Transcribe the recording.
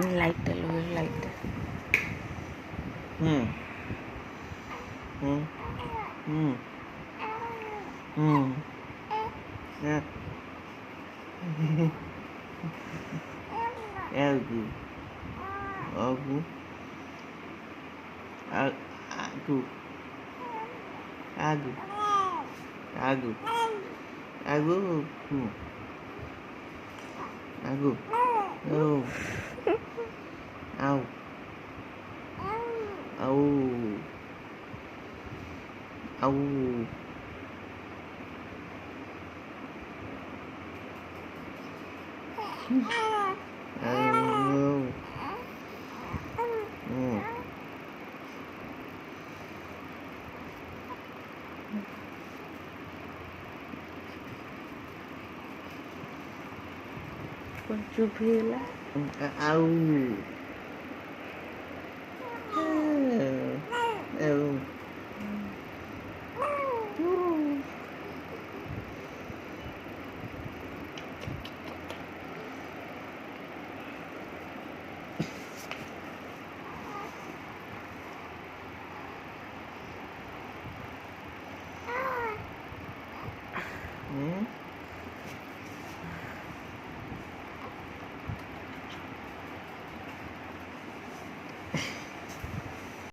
Lighter, lower, lighter. Yeah. Algo. Algo. Água. Água. Água. Água. Água. Oh. Au. Au. Au. Au. Con chụp hình lá. Au. Au. Hmm?